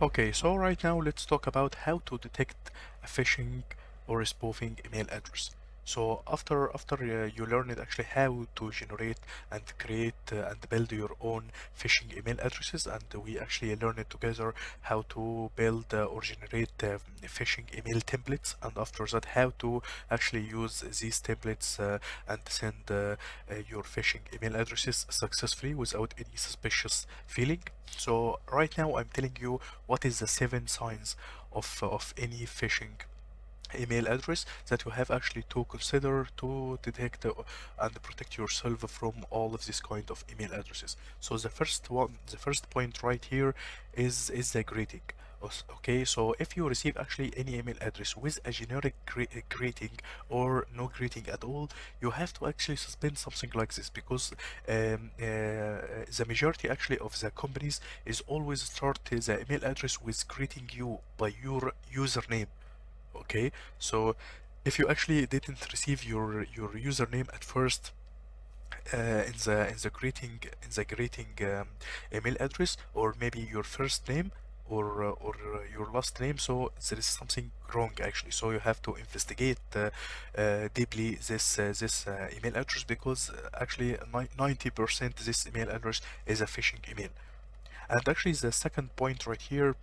Okay, so right now let's talk about how to detect a phishing or a spoofing email address. So after you learned actually how to generate and create and build your own phishing email addresses, and we actually learned together how to build or generate phishing email templates, and after that how to actually use these templates and send your phishing email addresses successfully without any suspicious feeling. So right now I'm telling you what is the 7 signs of any phishing email address that you have actually to consider to detect and protect yourself from all of this kind of email addresses. So the first point right here is the greeting. Okay, so if you receive actually any email address with a generic greeting or no greeting at all, you have to actually suspend something like this, because the majority actually of the companies is always start the email address with greeting you by your username. Okay, so if you actually didn't receive your username at first in the greeting email address, or maybe your first name or your last name, so there is something wrong actually. So you have to investigate deeply this email address, because actually 90% this email address is a phishing email. And actually the second point right here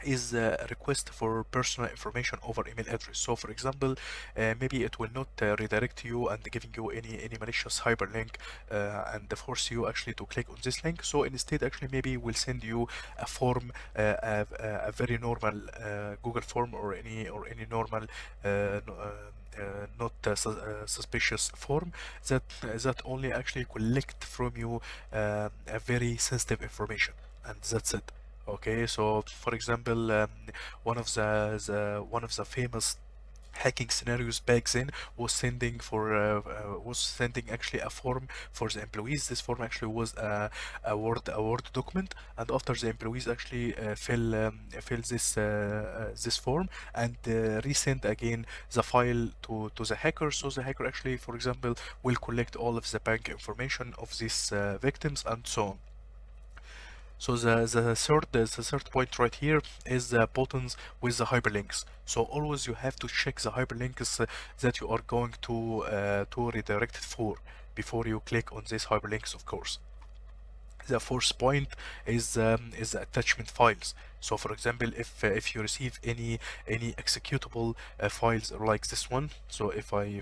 is a request for personal information over email address. So for example, maybe it will not redirect you and giving you any malicious hyperlink and force you actually to click on this link. So instead actually maybe will send you a form, a very normal Google form, or any normal not suspicious form that only actually collect from you a very sensitive information, and that's it. Okay, so for example, one of the famous hacking scenarios back then was sending actually a form for the employees. This form actually was a word document, and after the employees actually fill this form and resend again the file to the hacker. So the hacker actually, for example, will collect all of the bank information of these victims and so on. So the third point right here is the buttons with the hyperlinks. So always you have to check the hyperlinks that you are going to redirect it for before you click on these hyperlinks, of course. The fourth point is the attachment files. So for example, if you receive any executable files like this one, so if I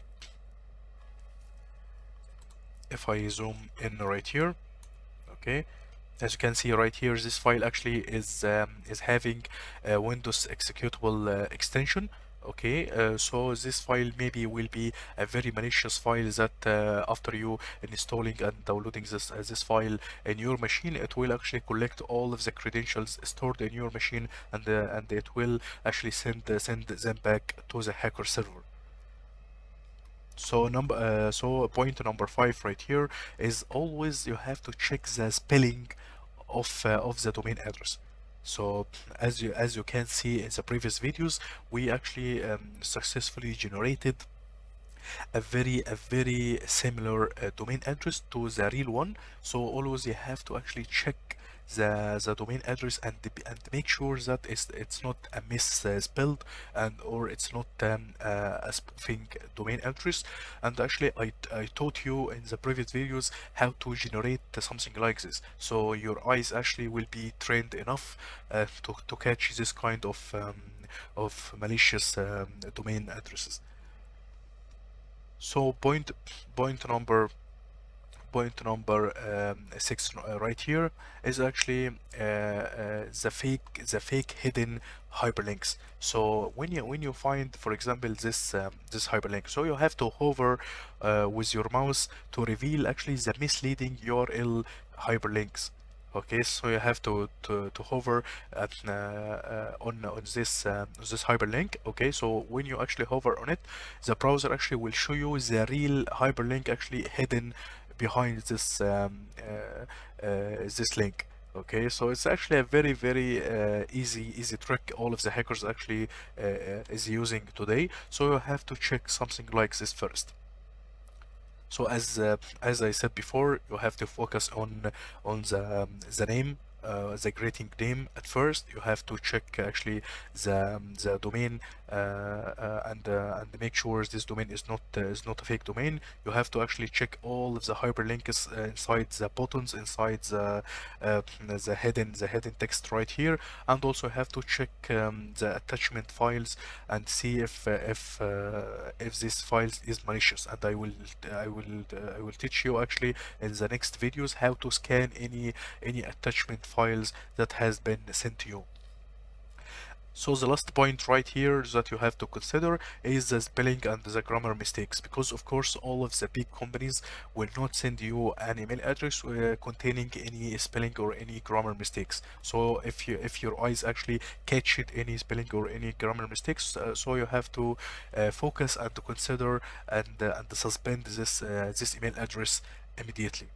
zoom in right here, okay, as you can see right here, this file actually is having a Windows executable extension. Okay, so this file maybe will be a very malicious file that after you installing and downloading this file in your machine, it will actually collect all of the credentials stored in your machine, and it will actually send them back to the hacker server. So point number 5 right here is always you have to check the spelling of the domain address. So as you can see in the previous videos, we actually successfully generated a very similar domain address to the real one. So always you have to actually check the domain address and make sure that it's not a misspelled, and or it's not a spoofing domain address. And actually I taught you in the previous videos how to generate something like this, so your eyes actually will be trained enough to catch this kind of malicious domain addresses. So point number 6 right here is actually the fake hidden hyperlinks. So when you find, for example, this hyperlink, so you have to hover with your mouse to reveal actually the misleading URL hyperlinks. Okay, so you have to hover on this hyperlink. Okay, so when you actually hover on it, the browser actually will show you the real hyperlink actually hidden behind this link. Okay, so it's actually a very easy trick all of the hackers actually is using today. So you have to check something like this first. So as I said before, you have to focus on the name the greeting name at first. You have to check actually the domain, and make sure this domain is not a fake domain. You have to actually check all of the hyperlinks inside the buttons, inside the hidden text right here, and also have to check the attachment files and see if this file is malicious. And I will teach you actually in the next videos how to scan any attachment files that has been sent to you. So the last point right here that you have to consider is the spelling and the grammar mistakes, because of course all of the big companies will not send you an email address containing any spelling or any grammar mistakes. So if your eyes actually catch it any spelling or any grammar mistakes, so you have to focus and to consider and suspend this email address immediately.